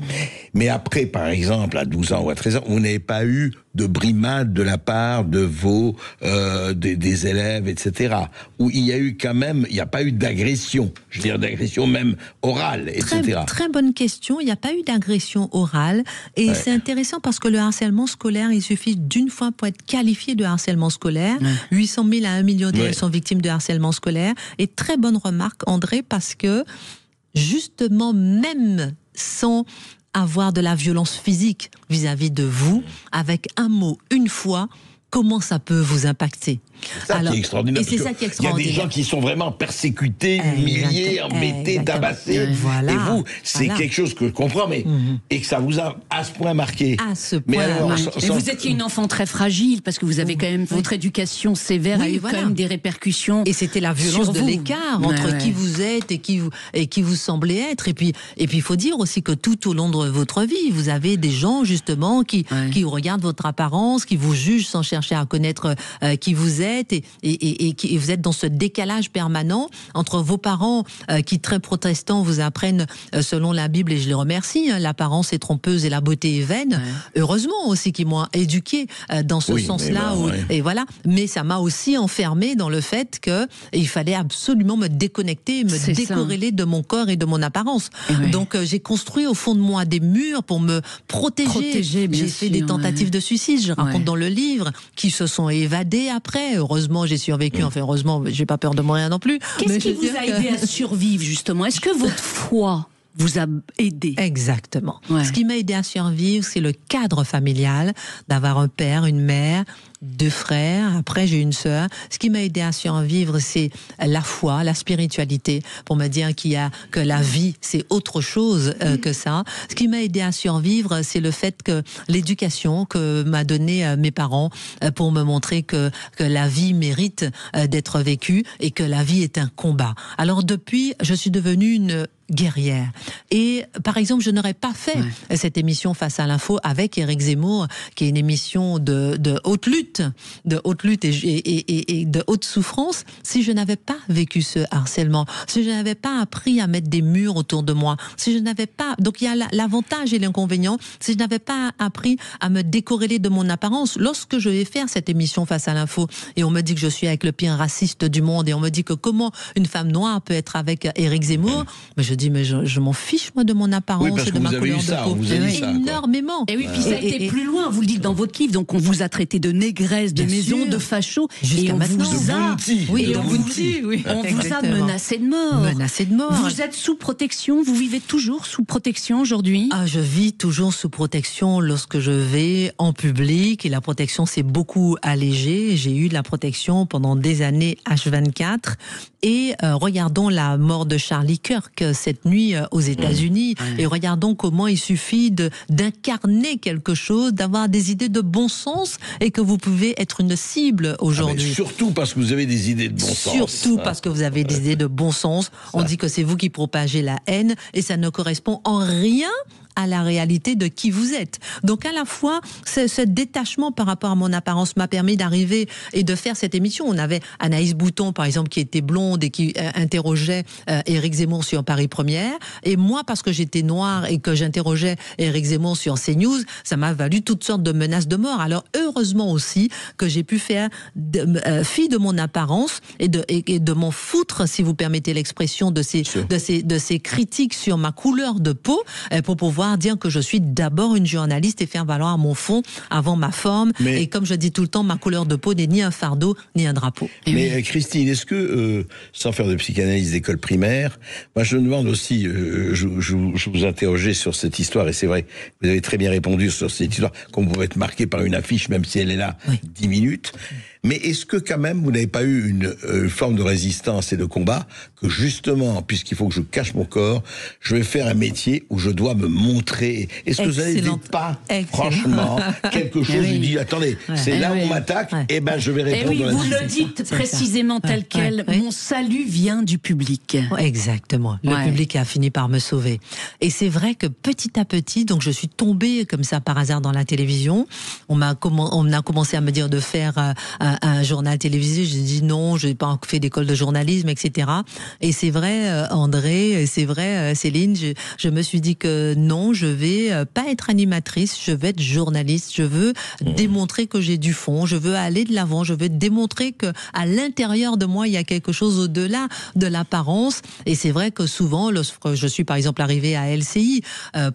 Mais après, par exemple, à 12 ans ou à 13 ans, vous n'avez pas eu de brimade de la part de vos des élèves, etc. Où il y a eu quand même, il n'y a pas eu d'agression, je veux dire d'agression même orale, etc. Très bonne question, il n'y a pas eu d'agression orale, et c'est intéressant parce que le harcèlement scolaire, il suffit d'une fois pour être qualifié de harcèlement scolaire. 800 000 à 1 million d'élèves sont victimes de harcèlement scolaire, et très bonne remarque, André, parce que justement, même sans avoir de la violence physique vis-à-vis de vous, avec un mot, une fois, comment ça peut vous impacter? C'est ça qui est extraordinaire. Et c'est ça qui est extraordinaire. Il y a des gens qui sont vraiment persécutés, humiliés, embêtés, tabassés. Voilà. Et vous, c'est quelque chose que je comprends, mais et que ça vous a à ce point marqué. À ce point. Mais alors, Mais vous étiez une enfant très fragile parce que vous avez quand même votre éducation sévère a eu quand même des répercussions. Et c'était la violence sur de vous. l'écart entre qui vous êtes et qui vous semblez être. Et puis il faut dire aussi que tout au long de votre vie, vous avez des gens justement qui regardent votre apparence, qui vous jugent sans chercher à connaître qui vous êtes et vous êtes dans ce décalage permanent entre vos parents qui très protestants vous apprennent selon la Bible, et je les remercie, l'apparence est trompeuse et la beauté est vaine. Heureusement aussi qu'ils m'ont éduqué dans ce sens-là. Et voilà. Mais ça m'a aussi enfermé dans le fait que il fallait absolument me déconnecter, me décorréler de mon corps et de mon apparence. Donc j'ai construit au fond de moi des murs pour me protéger. J'ai fait des tentatives de suicide, je raconte dans le livre, qui se sont évadées après. Heureusement, j'ai survécu. Enfin, heureusement, j'ai pas peur de mourir non plus. Qu'est-ce qui vous a aidé à survivre, justement? Est-ce que votre foi vous a aidé? Exactement. Ce qui m'a aidé à survivre, c'est le cadre familial, d'avoir un père, une mère, 2 frères, après j'ai une sœur. Ce qui m'a aidé à survivre, c'est la foi, la spiritualité, pour me dire que la vie, c'est autre chose que ça. Ce qui m'a aidé à survivre, c'est le fait que l'éducation que m'a donné mes parents pour me montrer que la vie mérite d'être vécue et que la vie est un combat. Alors depuis, je suis devenue une guerrière. Et par exemple, je n'aurais pas fait cette émission Face à l'info avec Éric Zemmour, qui est une émission de haute lutte et de haute souffrance, si je n'avais pas vécu ce harcèlement, si je n'avais pas appris à mettre des murs autour de moi, si je n'avais pas... Donc il y a l'avantage et l'inconvénient, si je n'avais pas appris à me décorréler de mon apparence. Lorsque je vais faire cette émission Face à l'info, et on me dit que je suis avec le pire raciste du monde, et on me dit que comment une femme noire peut être avec Éric Zemmour, mais je dis, mais je m'en fiche, moi, de mon apparence et de ma couleur de peau. Énormément. Et oui, puis ça a été plus loin, vous le dites dans votre livre, donc on vous a traité de négresse, de maison, de facho, jusqu'à maintenant. On vous a menacé de mort. Menacé de mort. Vous êtes sous protection, vous vivez toujours sous protection aujourd'hui? Ah, je vis toujours sous protection lorsque je vais en public, et la protection s'est beaucoup allégée. J'ai eu de la protection pendant des années H24. Et regardons la mort de Charlie Kirk cette nuit aux États-Unis, et regardons comment il suffit d'incarner quelque chose, d'avoir des idées de bon sens, et que vous pouvez être une cible aujourd'hui. Surtout parce que vous avez des idées de bon sens. Surtout parce que vous avez des idées de bon sens. On dit que c'est vous qui propagez la haine, et ça ne correspond en rien à la réalité de qui vous êtes. Donc à la fois, ce détachement par rapport à mon apparence m'a permis d'arriver et de faire cette émission. On avait Anaïs Bouton, par exemple, qui était blonde et qui interrogeait Éric Zemmour sur Paris Première. Et moi, parce que j'étais noire et que j'interrogeais Éric Zemmour sur CNews, ça m'a valu toutes sortes de menaces de mort. Alors heureusement aussi que j'ai pu faire fi de mon apparence et de m'en foutre, si vous permettez l'expression, de ces critiques sur ma couleur de peau, pour pouvoir dire que je suis d'abord une journaliste et faire valoir mon fond avant ma forme. Et comme je dis tout le temps, ma couleur de peau n'est ni un fardeau ni un drapeau. Mais Christine, est-ce que, sans faire de psychanalyse d'école primaire, moi je me demande aussi, je vous interrogeais sur cette histoire, et c'est vrai, vous avez très bien répondu sur cette histoire, qu'on pouvait être marqué par une affiche, même si elle est là 10 minutes. Mais est-ce que quand même vous n'avez pas eu une forme de résistance et de combat, que justement, puisqu'il faut que je cache mon corps, je vais faire un métier où je dois me montrer? Est-ce que vous n'avez pas, franchement, quelque chose où dit, attendez, c'est là où on m'attaque, et ben je vais répondre. Et oui, vous le dites précisément tel quel, mon salut vient du public. Exactement, le public a fini par me sauver. Et c'est vrai que petit à petit, donc je suis tombée comme ça par hasard dans la télévision, on a commencé à me dire de faire un journal télévisé, j'ai dit non, je n'ai pas fait d'école de journalisme, etc. Et c'est vrai, André, c'est vrai, Céline, je me suis dit que non, non, je vais pas être animatrice, je vais être journaliste. Je veux démontrer que j'ai du fond, je veux aller de l'avant, je veux démontrer que à l'intérieur de moi, il y a quelque chose au-delà de l'apparence. Et c'est vrai que souvent, lorsque je suis par exemple arrivée à LCI,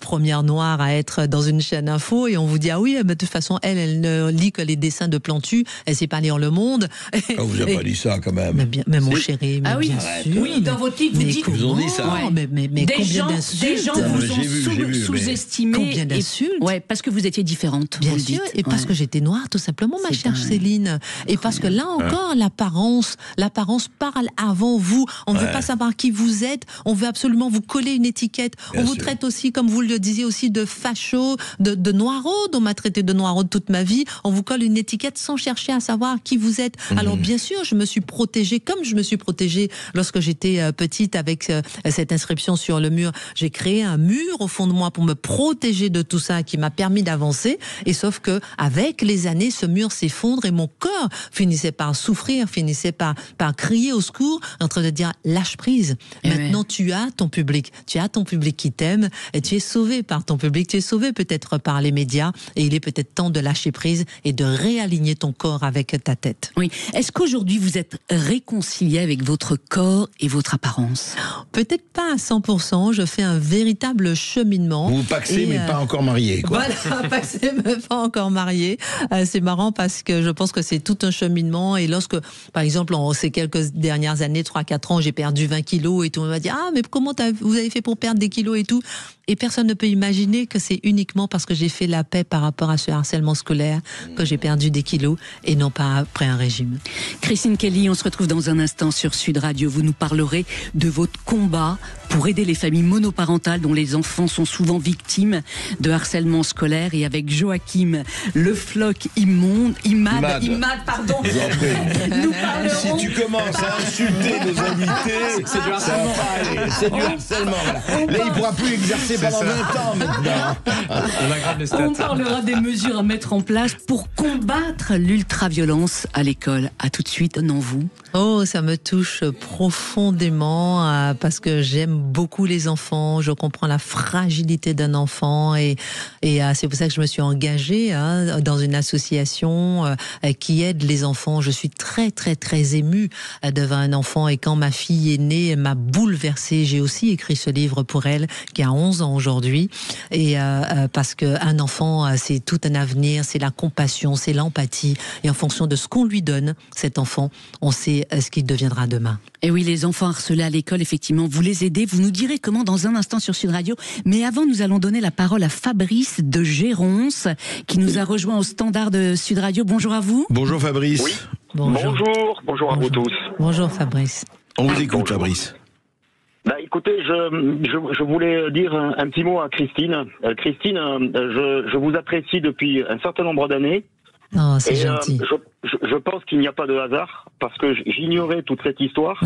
première noire à être dans une chaîne info, et on vous dit ah oui, de toute façon, elle ne lit que les dessins de Plantu, elle sait pas lire Le Monde. Ah, vous n'avez pas dit ça quand même. Mais mon chéri, mais bien sûr. Oui, dans votre livre, vous dites. Vous ont dit ça. Mais combien d'insultes. Des gens vous ont sous-estimé. Combien d'insultes. Ouais, parce que vous étiez différente. Bien vous sûr, dites. et parce que j'étais noire, tout simplement, ma chère Céline. Et parce que là encore, l'apparence parle avant vous. On ne veut pas savoir qui vous êtes. On veut absolument vous coller une étiquette. Bien on vous sûr. traite aussi, comme vous le disiez aussi, de facho, de noiraude. On m'a traité de noiraude toute ma vie. On vous colle une étiquette sans chercher à savoir qui vous êtes. Alors bien sûr, je me suis protégée, comme je me suis protégée lorsque j'étais petite avec cette inscription sur le mur. J'ai créé un mur au fond de moi pour me protéger de tout ça, qui m'a permis d'avancer. Et sauf que avec les années, ce mur s'effondre et mon corps finissait par souffrir, finissait par crier au secours, en train de dire lâche prise. Maintenant, tu as ton public qui t'aime, et tu es sauvé par ton public, tu es sauvé peut-être par les médias, et il est peut-être temps de lâcher prise et de réaligner ton corps avec ta tête. Oui. Est-ce qu'aujourd'hui vous êtes réconcilié avec votre corps et votre apparence? Peut-être pas à 100%, je fais un véritable cheminement. Vous paxez, mais pas encore marié, quoi. Voilà, paxé, mais pas encore marié. C'est marrant parce que je pense que c'est tout un cheminement, et lorsque, par exemple, en ces quelques dernières années, 3-4 ans, j'ai perdu 20 kilos et tout le monde m'a dit « Ah, mais comment vous avez fait pour perdre des kilos et tout ?» Et personne ne peut imaginer que c'est uniquement parce que j'ai fait la paix par rapport à ce harcèlement scolaire que j'ai perdu des kilos, et non pas après un régime. Christine Kelly, on se retrouve dans un instant sur Sud Radio. Vous nous parlerez de votre combat pour aider les familles monoparentales dont les enfants sont souvent victimes de harcèlement scolaire. Et avec Joachim Le Floch Imad, pardon. Nous parlerons... Si tu commences à insulter nos invités, c'est du harcèlement. Ça va pas aller. C'est du harcèlement. Voilà. Là, il ne pourra plus exercer pendant 20 ans maintenant. On aggrave les stats. On parlera des mesures à mettre en place pour combattre l'ultraviolence à l'école. À tout de suite, non vous. Oh, ça me touche profondément parce que j'aime beaucoup les enfants. Je comprends la fragilité d'un enfant, et c'est pour ça que je me suis engagée dans une association qui aide les enfants. Je suis très très très émue devant un enfant, et quand ma fille est née, elle m'a bouleversée. J'ai aussi écrit ce livre pour elle, qui a 11 ans aujourd'hui, et parce que un enfant, c'est tout un avenir, c'est la compassion, c'est l'empathie, et en fonction de ce qu'on lui donne, cet enfant, on sait ce qu'il deviendra demain. Et oui, les enfants harcelés à l'école, effectivement, vous les aidez. Vous nous direz comment dans un instant sur Sud Radio. Mais avant, nous allons donner la parole à Fabrice de Géronce, qui nous a rejoint au standard de Sud Radio. Bonjour à vous. Bonjour Fabrice. Oui. Bonjour À vous tous. Bonjour Fabrice. On vous écoute, Fabrice. Écoutez, je voulais dire un petit mot à Christine. Christine, je vous apprécie depuis un certain nombre d'années. Oh, c'est gentil. Je pense qu'il n'y a pas de hasard, parce que j'ignorais toute cette histoire.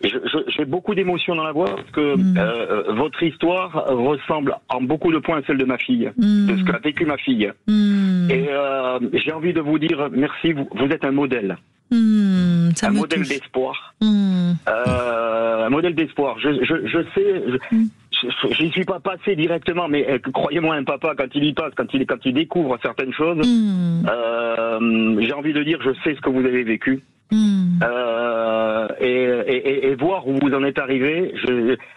J'ai beaucoup d'émotions dans la voix, parce que votre histoire ressemble en beaucoup de points à celle de ma fille, de ce qu'a vécu ma fille. Et j'ai envie de vous dire merci, vous êtes un modèle. Un modèle d'espoir. Un modèle d'espoir. Je sais... Je n'y suis pas passé directement, mais croyez-moi, un papa, quand il y passe, quand il découvre certaines choses, j'ai envie de dire, je sais ce que vous avez vécu. Et voir où vous en êtes arrivé,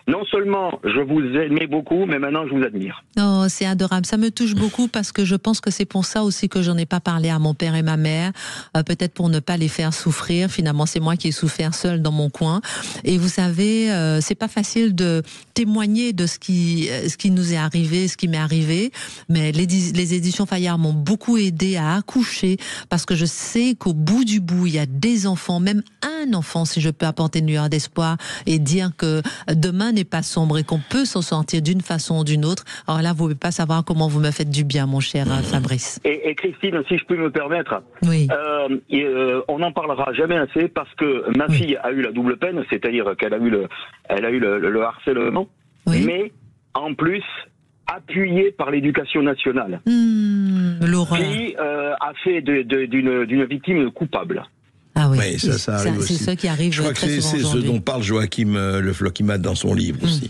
non seulement je vous aimais beaucoup, mais maintenant je vous admire. Oh, c'est adorable, ça me touche beaucoup, parce que je pense que c'est pour ça aussi que j'en ai pas parlé à mon père et ma mère, peut-être pour ne pas les faire souffrir. Finalement, c'est moi qui ai souffert seule dans mon coin. Et vous savez, c'est pas facile de témoigner de ce qui nous est arrivé, ce qui m'est arrivé, mais les éditions Fayard m'ont beaucoup aidé à accoucher, parce que je sais qu'au bout du bout, il y a des enfants, même un enfant, si je peux apporter une lueur d'espoir et dire que demain n'est pas sombre et qu'on peut s'en sortir d'une façon ou d'une autre. Alors là, vous ne pouvez pas savoir comment vous me faites du bien, mon cher Fabrice. Et Christine, si je peux me permettre, oui. On n'en parlera jamais assez, parce que ma fille a eu la double peine, c'est-à-dire qu'elle a eu le harcèlement, mais en plus appuyée par l'éducation nationale, l'horreur. qui a fait d'une victime coupable. Ah oui, ouais, ça arrive aussi. C'est ça qui arrive. Je crois très que c'est ce dont parle Joachim Le Floch-Imad dans son livre aussi.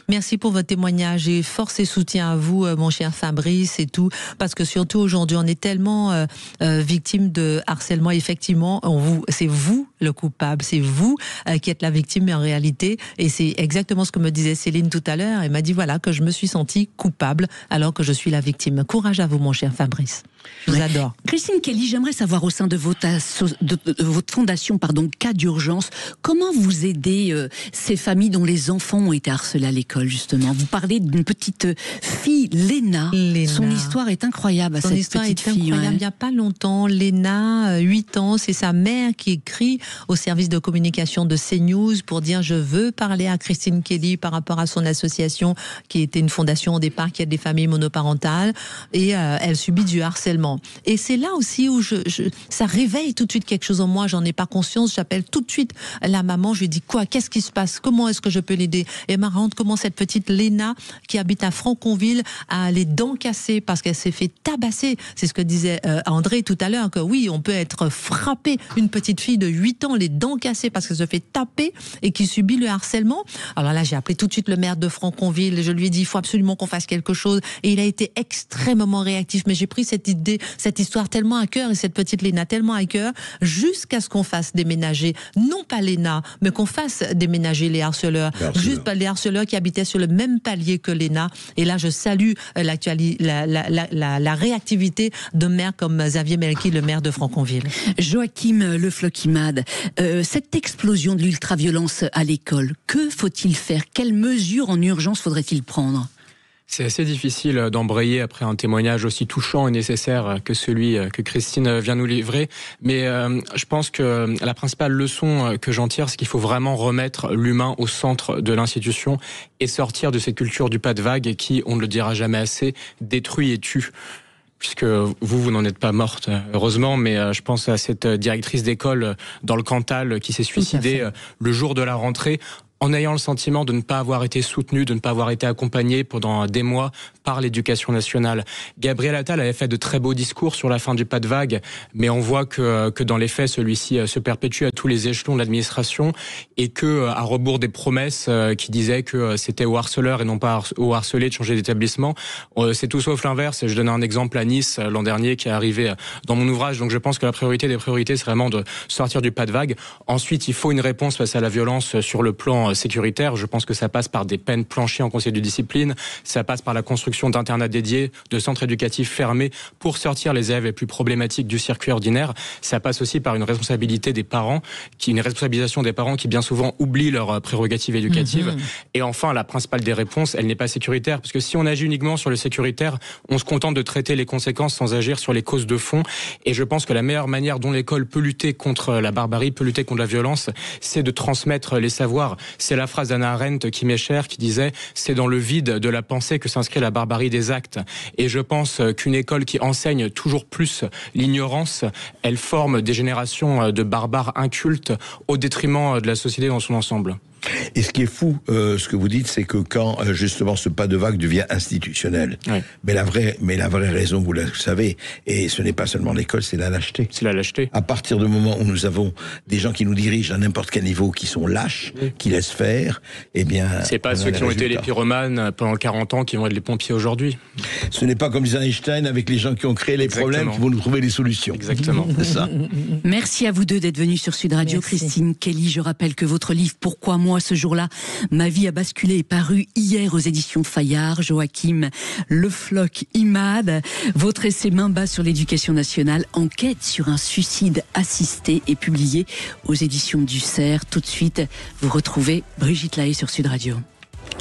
Merci pour votre témoignage et force et soutien à vous, mon cher Fabrice et tout, parce que surtout aujourd'hui, on est tellement victime de harcèlement. Effectivement, c'est vous le coupable, c'est vous qui êtes la victime en réalité, et c'est exactement ce que me disait Céline tout à l'heure. Elle m'a dit voilà que je me suis sentie coupable alors que je suis la victime. Courage à vous, mon cher Fabrice. Je vous adore. Christine Kelly, j'aimerais savoir au sein de votre fondation, Cas d'urgence, comment vous aidez ces familles dont les enfants ont été harcelés à l'école, justement. Vous parlez d'une petite fille, Léna. Son histoire est incroyable. Son histoire est incroyable. Il n'y a pas longtemps, Léna, 8 ans, c'est sa mère qui écrit au service de communication de CNews pour dire je veux parler à Christine Kelly par rapport à son association qui était une fondation au départ qui aide des familles monoparentales, et elle subit du harcèlement. Et c'est là aussi où ça réveille tout de suite quelque chose en moi, j'en ai pas conscience, j'appelle tout de suite la maman, je lui dis quoi, qu'est-ce qui se passe, comment est-ce que je peux l'aider? Et me rendre comment cette petite Léna qui habite à Franconville a les dents cassées parce qu'elle s'est fait tabasser. C'est ce que disait André tout à l'heure, que oui, on peut être frappé, une petite fille de 8 ans, les dents cassées parce qu'elle se fait taper et qui subit le harcèlement. Alors là, j'ai appelé tout de suite le maire de Franconville et je lui ai dit, il faut absolument qu'on fasse quelque chose. Et il a été extrêmement réactif, mais j'ai pris cette histoire tellement à cœur et cette petite Léna tellement à cœur, jusqu'à ce qu'on fasse déménager, non pas Léna, mais qu'on fasse déménager les harceleurs. Juste les harceleurs qui habitaient sur le même palier que Léna. Et là, je salue la réactivité de maires comme Xavier Melki, le maire de Franconville. Joachim Le Floch-Imad, cette explosion de l'ultraviolence à l'école, que faut-il faire? Quelles mesures en urgence faudrait-il prendre? C'est assez difficile d'embrayer après un témoignage aussi touchant et nécessaire que celui que Christine vient nous livrer. Mais je pense que la principale leçon que j'en tire, c'est qu'il faut vraiment remettre l'humain au centre de l'institution et sortir de cette culture du pas de vague qui, on ne le dira jamais assez, détruit et tue. Puisque vous n'en êtes pas morte, heureusement, mais je pense à cette directrice d'école dans le Cantal qui s'est suicidée le jour de la rentrée, en ayant le sentiment de ne pas avoir été soutenu, de ne pas avoir été accompagné pendant des mois par l'éducation nationale. Gabriel Attal avait fait de très beaux discours sur la fin du pas de vague, mais on voit que dans les faits, celui-ci se perpétue à tous les échelons de l'administration et que, à rebours des promesses qui disaient que c'était aux harceleurs et non pas aux harcelés de changer d'établissement, c'est tout sauf l'inverse. Je donne un exemple à Nice l'an dernier qui est arrivé dans mon ouvrage. Donc je pense que la priorité des priorités, c'est vraiment de sortir du pas de vague. Ensuite, il faut une réponse face à la violence sur le plan sécuritaire. Je pense que ça passe par des peines planchées en conseil de discipline, ça passe par la construction d'internats dédiés, de centres éducatifs fermés pour sortir les élèves les plus problématiques du circuit ordinaire. Ça passe aussi par une responsabilité des parents, une responsabilisation des parents qui bien souvent oublient leurs prérogatives éducatives. Et enfin, la principale des réponses, elle n'est pas sécuritaire, parce que si on agit uniquement sur le sécuritaire, on se contente de traiter les conséquences sans agir sur les causes de fond. Et je pense que la meilleure manière dont l'école peut lutter contre la barbarie, peut lutter contre la violence, c'est de transmettre les savoirs. C'est la phrase d'Hannah Arendt qui m'est chère, qui disait « c'est dans le vide de la pensée que s'inscrit la barbarie des actes ». Et je pense qu'une école qui enseigne toujours plus l'ignorance, elle forme des générations de barbares incultes au détriment de la société dans son ensemble. Et ce qui est fou, ce que vous dites, c'est que quand justement ce pas de vague devient institutionnel, mais la vraie raison, vous le savez, et ce n'est pas seulement l'école, c'est la lâcheté. C'est la lâcheté. À partir du moment où nous avons des gens qui nous dirigent à n'importe quel niveau, qui sont lâches, qui laissent faire, eh bien... C'est pas ceux qui ont été les pyromanes pendant 40 ans qui vont être les pompiers aujourd'hui. Ce n'est pas comme disait Einstein avec les gens qui ont créé les problèmes qui vont nous trouver les solutions. Exactement. C'est ça. Merci à vous deux d'être venus sur Sud Radio. Merci. Christine Kelly, je rappelle que votre livre « Pourquoi moi ?» ce jour-là, ma vie a basculé est paru hier aux éditions Fayard. Joachim Le Floch-Imad, votre essai Main bas sur l'éducation nationale, enquête sur un suicide assisté, est publié aux éditions du Cerf. Tout de suite, vous retrouvez Brigitte Lahaie sur Sud Radio.